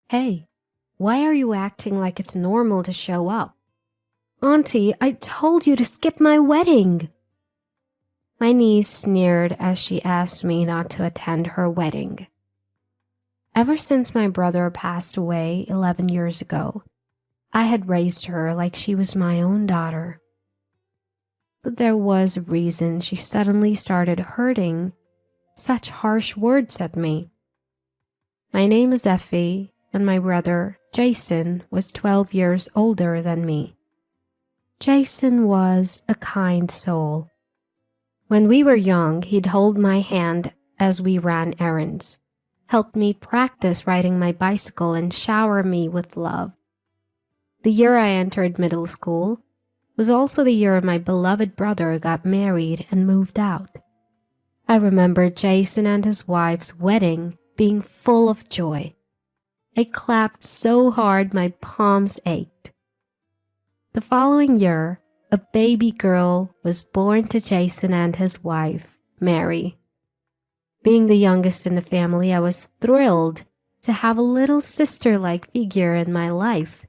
Hey, why are you acting like it's normal to show up? Auntie, I told you to skip my wedding. My niece sneered as she asked me not to attend her wedding. Ever since my brother passed away 11 years ago, I had raised her like she was my own daughter. But there was a reason she suddenly started hurting such harsh words at me. My name is Effie, and my brother, Jason, was 12 years older than me. Jason was a kind soul. When we were young, he'd hold my hand as we ran errands, help me practice riding my bicycle, and shower me with love. The year I entered middle school was also the year my beloved brother got married and moved out. I remember Jason and his wife's wedding being full of joy. I clapped so hard my palms ached. The following year, a baby girl was born to Jason and his wife, Mary. Being the youngest in the family, I was thrilled to have a little sister-like figure in my life.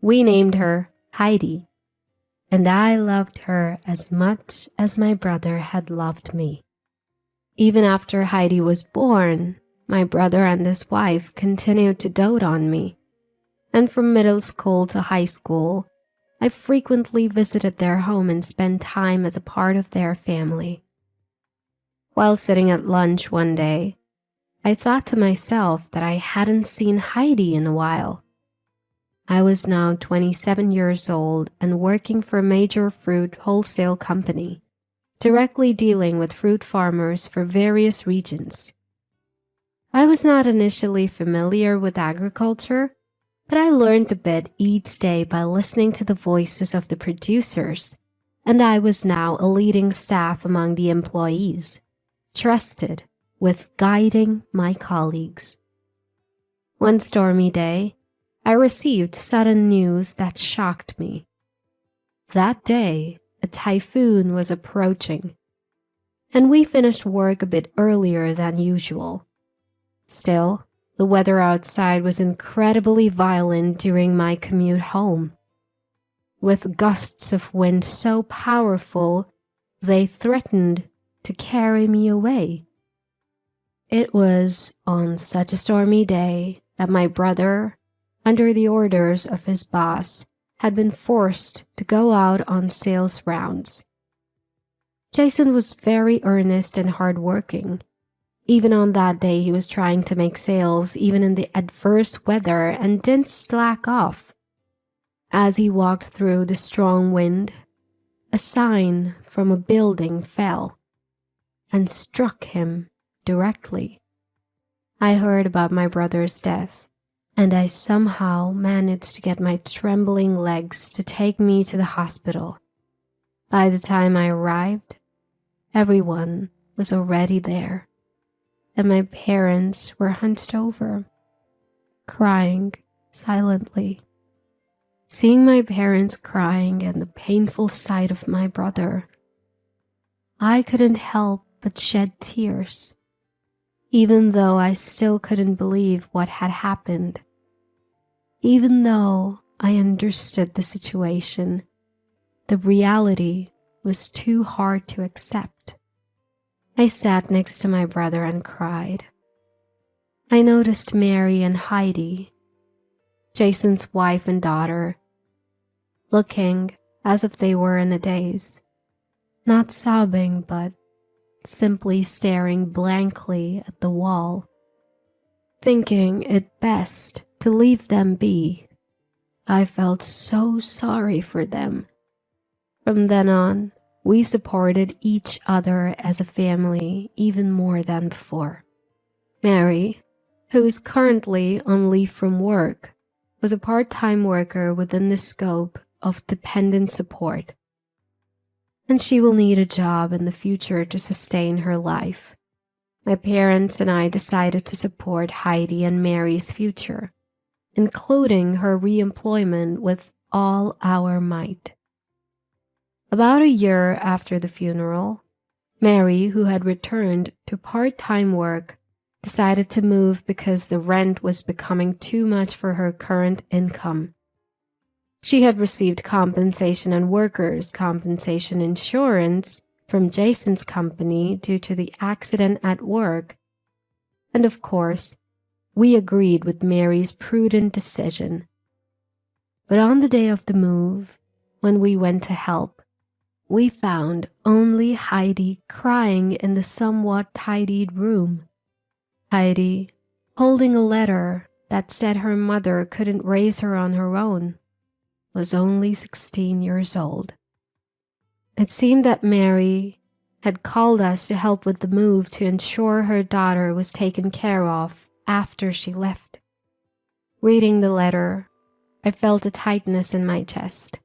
We named her Heidi, and I loved her as much as my brother had loved me. Even after Heidi was born, my brother and his wife continued to dote on me, and from middle school to high school, I frequently visited their home and spent time as a part of their family. While sitting at lunch one day, I thought to myself that I hadn't seen Heidi in a while. I was now 27 years old and working for a major fruit wholesale company, directly dealing with fruit farmers for various regions. I was not initially familiar with agriculture, but I learned a bit each day by listening to the voices of the producers, and I was now a leading staff among the employees, trusted with guiding my colleagues. One stormy day, I received sudden news that shocked me. That day, a typhoon was approaching, and we finished work a bit earlier than usual. Still, the weather outside was incredibly violent during my commute home, with gusts of wind so powerful they threatened to carry me away. It was on such a stormy day that my brother, under the orders of his boss, had been forced to go out on sales rounds. Jason was very earnest and hardworking. Even on that day, he was trying to make sales even in the adverse weather and didn't slack off. As he walked through the strong wind, a sign from a building fell and struck him directly. I heard about my brother's death, and I somehow managed to get my trembling legs to take me to the hospital. By the time I arrived, everyone was already there, and my parents were hunched over, crying silently. Seeing my parents crying and the painful sight of my brother, I couldn't help but shed tears, even though I still couldn't believe what had happened. Even though I understood the situation, the reality was too hard to accept. I sat next to my brother and cried. I noticed Mary and Heidi, Jason's wife and daughter, looking as if they were in a daze, not sobbing but simply staring blankly at the wall, thinking it best to leave them be. I felt so sorry for them. From then on, we supported each other as a family even more than before. Mary, who is currently on leave from work, was a part-time worker within the scope of dependent support, and she will need a job in the future to sustain her life. My parents and I decided to support Heidi and Mary's future, including her re-employment, with all our might. About a year after the funeral, Mary, who had returned to part-time work, decided to move because the rent was becoming too much for her current income. She had received compensation and workers' compensation insurance from Jason's company due to the accident at work. And of course, we agreed with Mary's prudent decision. But on the day of the move, when we went to help, we found only Heidi crying in the somewhat tidied room. Heidi holding a letter that said her mother couldn't raise her on her own, was only 16 years old. It seemed that Mary had called us to help with the move to ensure her daughter was taken care of after she left. Reading the letter, I felt a tightness in my chest,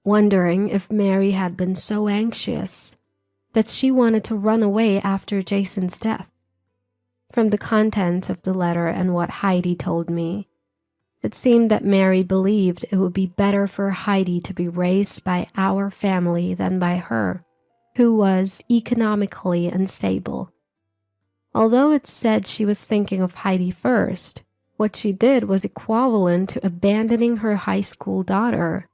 wondering if Mary had been so anxious that she wanted to run away after Jason's death. From the contents of the letter and what Heidi told me, it seemed that Mary believed it would be better for Heidi to be raised by our family than by her, who was economically unstable. Although it said she was thinking of Heidi first, what she did was equivalent to abandoning her high school daughter.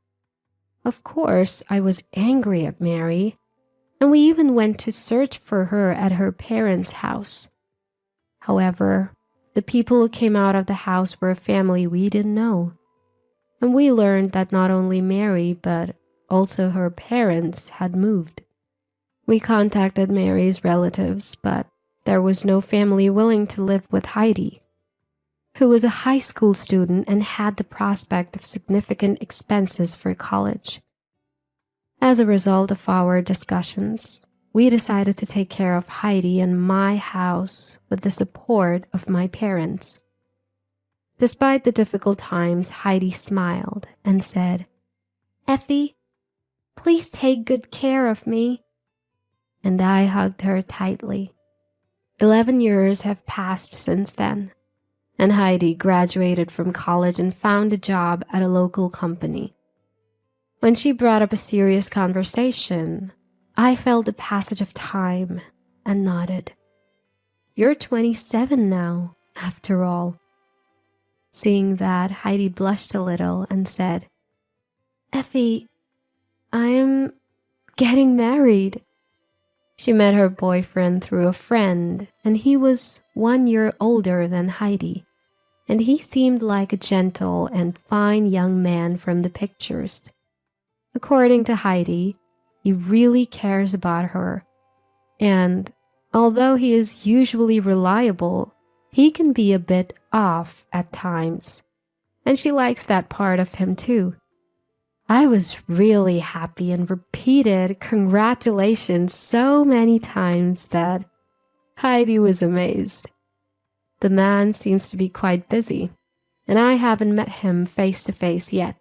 Of course, I was angry at Mary, and we even went to search for her at her parents' house. However, the people who came out of the house were a family we didn't know, and we learned that not only Mary, but also her parents had moved. We contacted Mary's relatives, but there was no family willing to live with Heidi, who was a high school student and had the prospect of significant expenses for college. As a result of our discussions, we decided to take care of Heidi in my house with the support of my parents. Despite the difficult times, Heidi smiled and said, "Effie, please take good care of me." And I hugged her tightly. 11 years have passed since then, and Heidi graduated from college and found a job at a local company. When she brought up a serious conversation, I felt the passage of time and nodded. "You're 27 now, after all." Seeing that, Heidi blushed a little and said, "Effie, I'm getting married." She met her boyfriend through a friend, and he was 1 year older than Heidi, and he seemed like a gentle and fine young man from the pictures. According to Heidi, he really cares about her, and although he is usually reliable, he can be a bit off at times, and she likes that part of him too. I was really happy and repeated congratulations so many times that Heidi was amazed. The man seems to be quite busy, and I haven't met him face to face yet.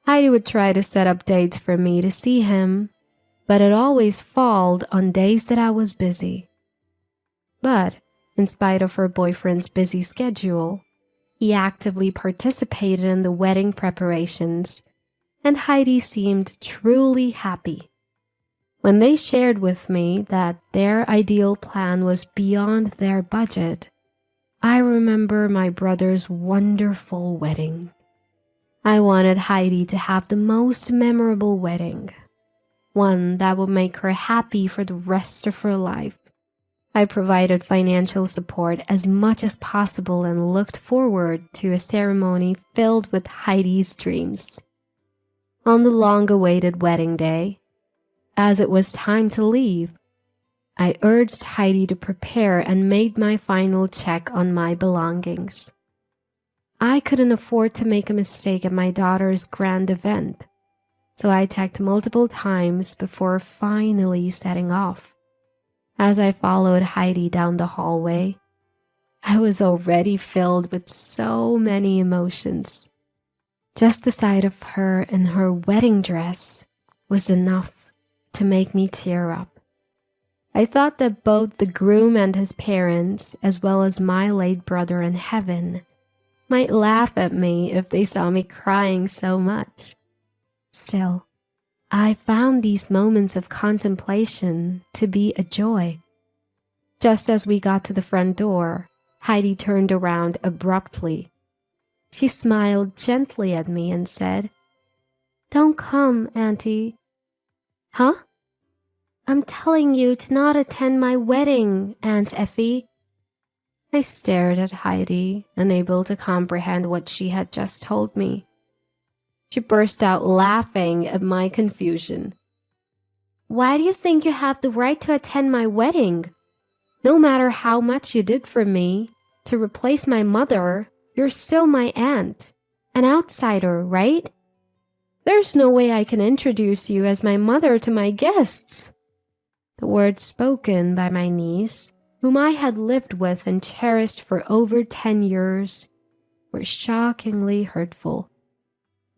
Heidi would try to set up dates for me to see him, but it always falled on days that I was busy. But in spite of her boyfriend's busy schedule, he actively participated in the wedding preparations, and Heidi seemed truly happy. When they shared with me that their ideal plan was beyond their budget, I remember my brother's wonderful wedding. I wanted Heidi to have the most memorable wedding, one that would make her happy for the rest of her life. I provided financial support as much as possible and looked forward to a ceremony filled with Heidi's dreams. On the long-awaited wedding day, as it was time to leave, I urged Heidi to prepare and made my final check on my belongings. I couldn't afford to make a mistake at my daughter's grand event, so I checked multiple times before finally setting off. As I followed Heidi down the hallway, I was already filled with so many emotions. Just the sight of her in her wedding dress was enough to make me tear up. I thought that both the groom and his parents, as well as my late brother in heaven, might laugh at me if they saw me crying so much. Still, I found these moments of contemplation to be a joy. Just as we got to the front door, Heidi turned around abruptly. She smiled gently at me and said, "Don't come, Auntie." "Huh?" "I'm telling you to not attend my wedding, Aunt Effie." I stared at Heidi, unable to comprehend what she had just told me. She burst out laughing at my confusion. "Why do you think you have the right to attend my wedding? No matter how much you did for me, to replace my mother, you're still my aunt, an outsider, right? There's no way I can introduce you as my mother to my guests." The words spoken by my niece, whom I had lived with and cherished for over 10 years, were shockingly hurtful.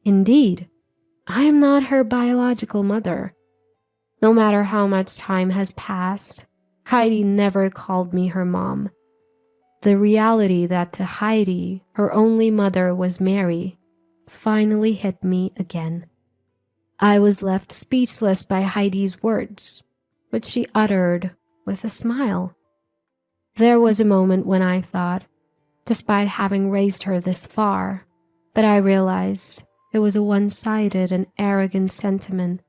Indeed, I am not her biological mother. No matter how much time has passed, Heidi never called me her mom. The reality that to Heidi, her only mother was Mary, finally hit me again. I was left speechless by Heidi's words, which she uttered with a smile. There was a moment when I thought, despite having raised her this far, but I realized it was a one-sided and arrogant sentiment.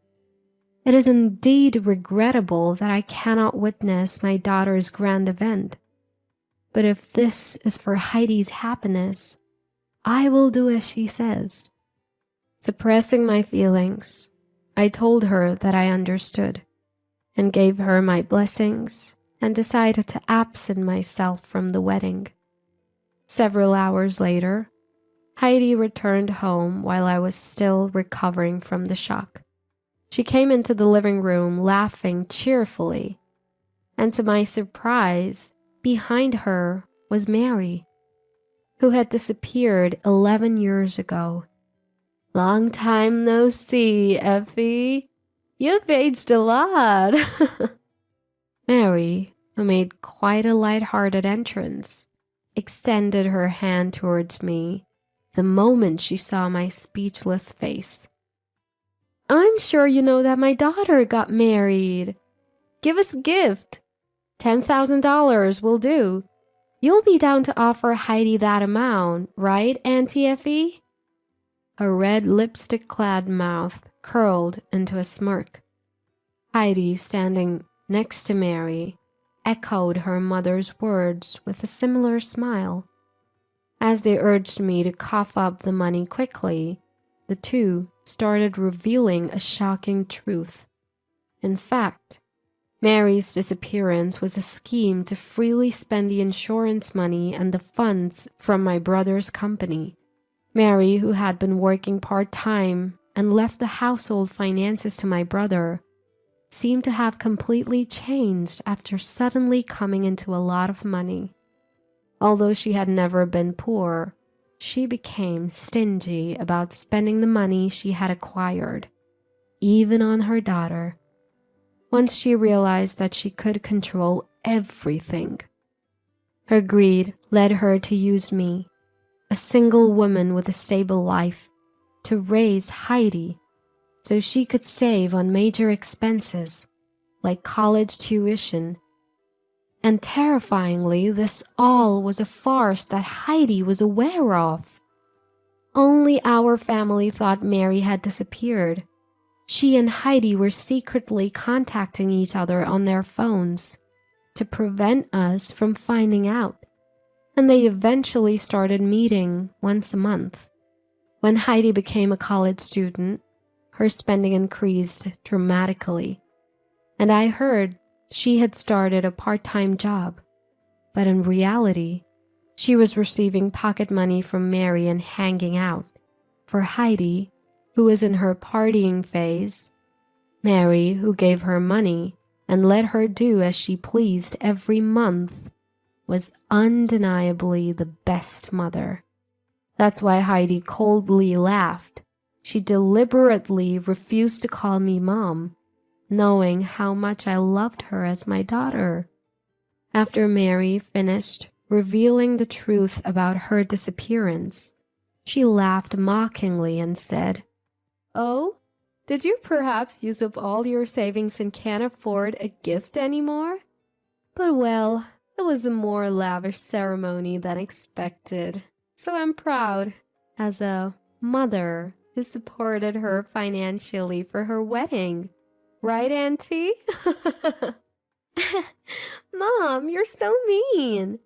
It is indeed regrettable that I cannot witness my daughter's grand event. But if this is for Heidi's happiness, I will do as she says. Suppressing my feelings, I told her that I understood, and gave her my blessings, and decided to absent myself from the wedding. Several hours later, Heidi returned home while I was still recovering from the shock. She came into the living room laughing cheerfully, and to my surprise, behind her was Mary, who had disappeared 11 years ago. "Long time no see, Effie. You've aged a lot." Mary, who made quite a light-hearted entrance, extended her hand towards me the moment she saw my speechless face. "I'm sure you know that my daughter got married. Give us a gift. $10,000 will do. You'll be down to offer Heidi that amount, right, Auntie Effie?" Her red lipstick-clad mouth curled into a smirk. Heidi, standing next to Mary, echoed her mother's words with a similar smile. As they urged me to cough up the money quickly, the two started revealing a shocking truth. In fact, Mary's disappearance was a scheme to freely spend the insurance money and the funds from my brother's company. Mary, who had been working part-time and left the household finances to my brother, seemed to have completely changed after suddenly coming into a lot of money. Although she had never been poor, she became stingy about spending the money she had acquired, even on her daughter. Once she realized that she could control everything, her greed led her to use me, a single woman with a stable life, to raise Heidi so she could save on major expenses like college tuition. And terrifyingly, this all was a farce that Heidi was aware of. Only our family thought Mary had disappeared. She and Heidi were secretly contacting each other on their phones to prevent us from finding out, and they eventually started meeting once a month. When Heidi became a college student, her spending increased dramatically, and I heard she had started a part-time job, but in reality, she was receiving pocket money from Mary and hanging out. For Heidi, who was in her partying phase, Mary, who gave her money and let her do as she pleased every month, was undeniably the best mother. That's why Heidi coldly laughed. She deliberately refused to call me mom, knowing how much I loved her as my daughter. After Mary finished revealing the truth about her disappearance, she laughed mockingly and said, "Oh, did you perhaps use up all your savings and can't afford a gift anymore?" But well, it was a more lavish ceremony than expected. So I'm proud as a mother who supported her financially for her wedding. Right, Auntie? Mom, you're so mean.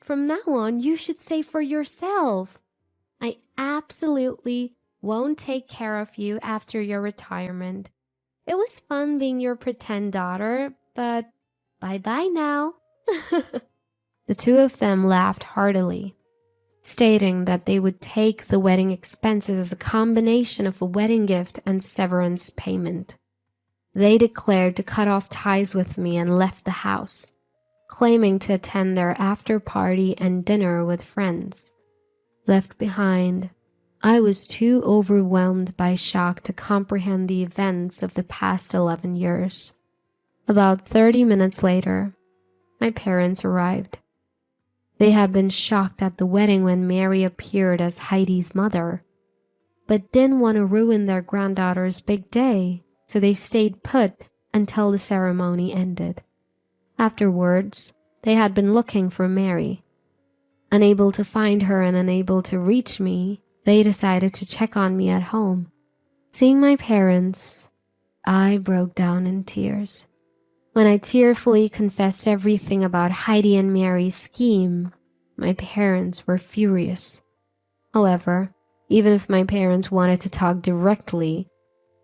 From now on, you should say for yourself. I absolutely won't take care of you after your retirement. It was fun being your pretend daughter, but bye-bye now. The two of them laughed heartily, stating that they would take the wedding expenses as a combination of a wedding gift and severance payment. They declared to cut off ties with me and left the house, claiming to attend their after party and dinner with friends. Left behind, I was too overwhelmed by shock to comprehend the events of the past 11 years. About 30 minutes later, my parents arrived. They had been shocked at the wedding when Mary appeared as Heidi's mother, but didn't want to ruin their granddaughter's big day, so they stayed put until the ceremony ended. Afterwards, they had been looking for Mary. Unable to find her and unable to reach me, they decided to check on me at home. Seeing my parents, I broke down in tears. When I tearfully confessed everything about Heidi and Mary's scheme, my parents were furious. However, even if my parents wanted to talk directly,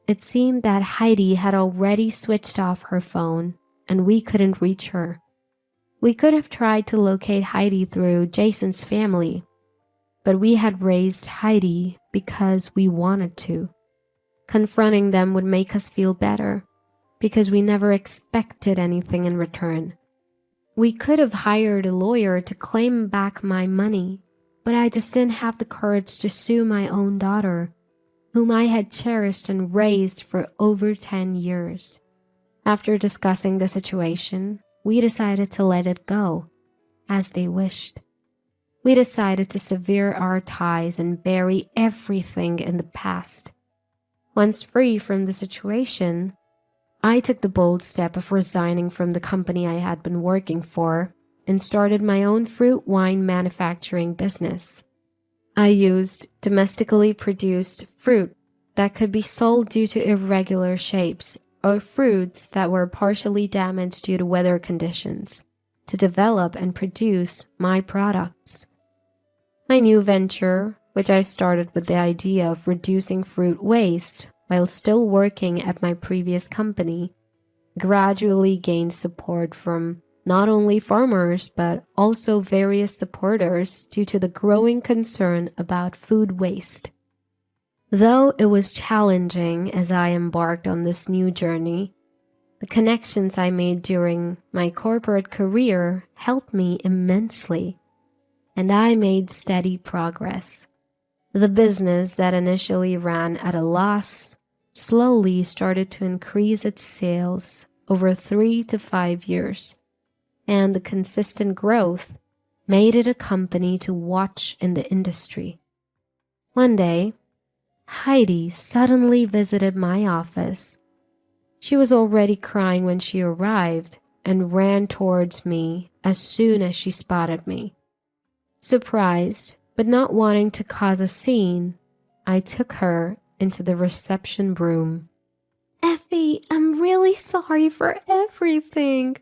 it seemed that Heidi had already switched off her phone and we couldn't reach her. We could have tried to locate Heidi through Jason's family, but we had raised Heidi because we wanted to. Confronting them would make us feel better because we never expected anything in return. We could have hired a lawyer to claim back my money, but I just didn't have the courage to sue my own daughter, whom I had cherished and raised for over 10 years. After discussing the situation, we decided to let it go, as they wished. We decided to sever our ties and bury everything in the past. Once free from the situation, I took the bold step of resigning from the company I had been working for and started my own fruit wine manufacturing business. I used domestically produced fruit that could be sold due to irregular shapes or fruits that were partially damaged due to weather conditions to develop and produce my products. My new venture, which I started with the idea of reducing fruit waste while still working at my previous company, gradually gained support from not only farmers but also various supporters due to the growing concern about food waste. Though it was challenging as I embarked on this new journey, the connections I made during my corporate career helped me immensely, and I made steady progress. The business that initially ran at a loss slowly started to increase its sales over 3 to 5 years, and the consistent growth made it a company to watch in the industry. One day, Heidi suddenly visited my office. She was already crying when she arrived and ran towards me as soon as she spotted me. Surprised, but not wanting to cause a scene, I took her into the reception room. Effie, I'm really sorry for everything.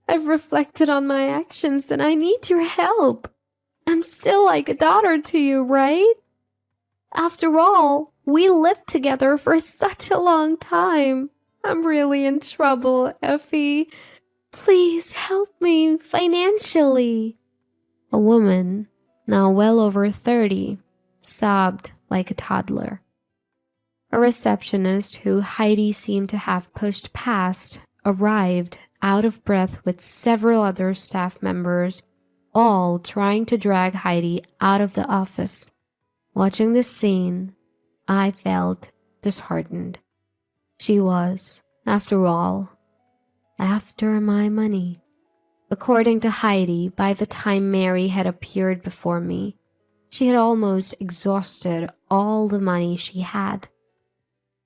I've reflected on my actions and I need your help. I'm still like a daughter to you, right? After all, we lived together for such a long time. I'm really in trouble, Effie. Please help me financially. A woman, now well over 30, sobbed like a toddler. A receptionist who Heidi seemed to have pushed past arrived out of breath with several other staff members, all trying to drag Heidi out of the office. Watching this scene, I felt disheartened. She was, after all, after my money. According to Heidi, by the time Mary had appeared before me, she had almost exhausted all the money she had.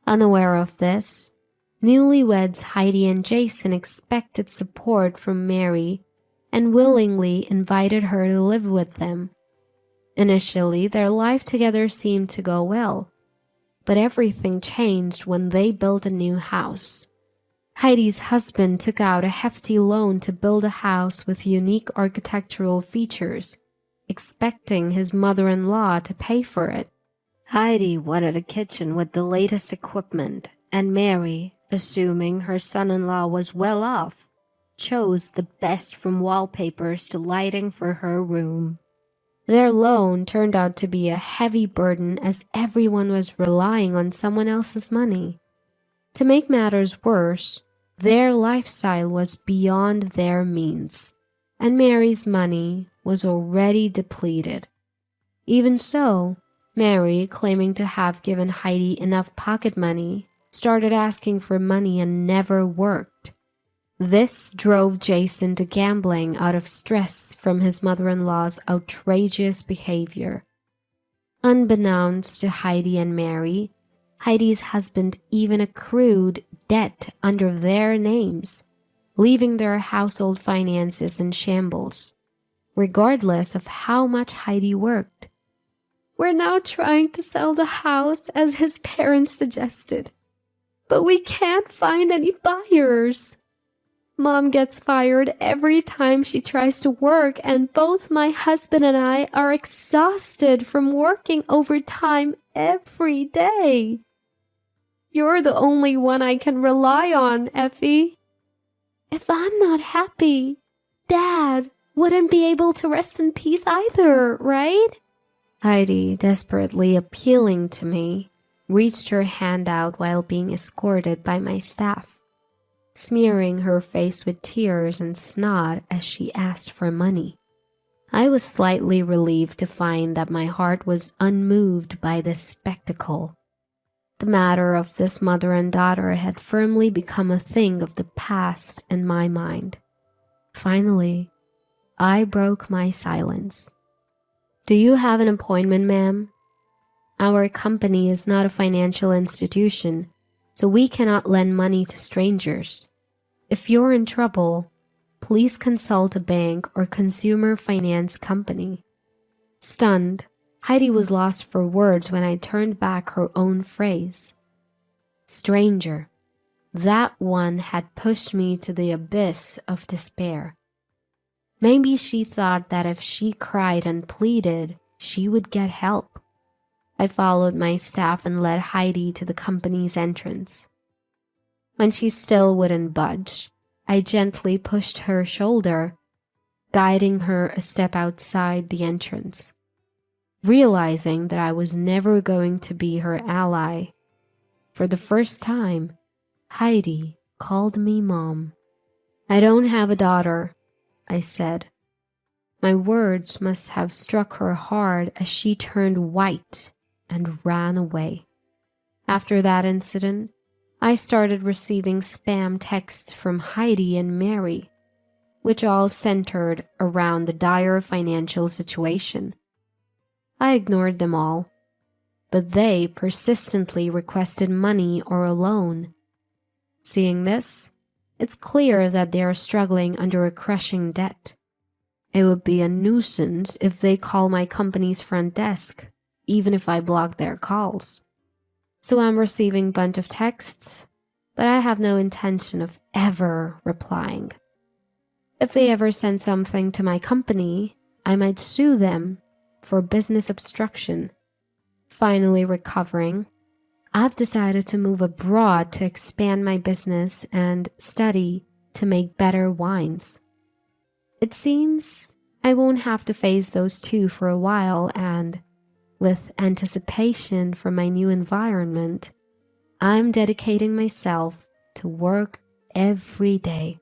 Unaware of this, Newlyweds Heidi and Jason expected support from Mary and willingly invited her to live with them. Initially, their life together seemed to go well, but everything changed when they built a new house. Heidi's husband took out a hefty loan to build a house with unique architectural features, expecting his mother-in-law to pay for it. Heidi wanted a kitchen with the latest equipment, and Mary, assuming her son-in-law was well off, chose the best from wallpapers to lighting for her room. Their loan turned out to be a heavy burden as everyone was relying on someone else's money. To make matters worse, their lifestyle was beyond their means, and Mary's money was already depleted. Even so, Mary, claiming to have given Heidi enough pocket money, started asking for money and never worked. This drove Jason to gambling out of stress from his mother-in-law's outrageous behavior. Unbeknownst to Heidi and Mary, Heidi's husband even accrued debt under their names, leaving their household finances in shambles, regardless of how much Heidi worked. "We're now trying to sell the house as his parents suggested, but we can't find any buyers. Mom gets fired every time she tries to work, and both my husband and I are exhausted from working overtime every day. You're the only one I can rely on, Effie. If I'm not happy, Dad wouldn't be able to rest in peace either, right?" Heidi, desperately appealing to me, reached her hand out while being escorted by my staff, smearing her face with tears and snot as she asked for money. I was slightly relieved to find that my heart was unmoved by this spectacle. The matter of this mother and daughter had firmly become a thing of the past in my mind. Finally, I broke my silence. "Do you have an appointment, ma'am? Our company is not a financial institution, so we cannot lend money to strangers. If you're in trouble, please consult a bank or consumer finance company." Stunned, Heidi was lost for words when I turned back her own phrase. Stranger. That one had pushed me to the abyss of despair. Maybe she thought that if she cried and pleaded, she would get help. I followed my staff and led Heidi to the company's entrance. When she still wouldn't budge, I gently pushed her shoulder, guiding her a step outside the entrance. Realizing that I was never going to be her ally, for the first time, Heidi called me Mom. "I don't have a daughter," I said. My words must have struck her hard as she turned white and ran away. After that incident, I started receiving spam texts from Heidi and Mary, which all centered around the dire financial situation. I ignored them all, but they persistently requested money or a loan. Seeing this, it's clear that they are struggling under a crushing debt. It would be a nuisance if they call my company's front desk, even if I block their calls. So I'm receiving a bunch of texts, but I have no intention of ever replying. If they ever send something to my company, I might sue them for business obstruction. Finally recovering, I've decided to move abroad to expand my business and study to make better wines. It seems I won't have to face those two for a while, and with anticipation for my new environment, I'm dedicating myself to work every day.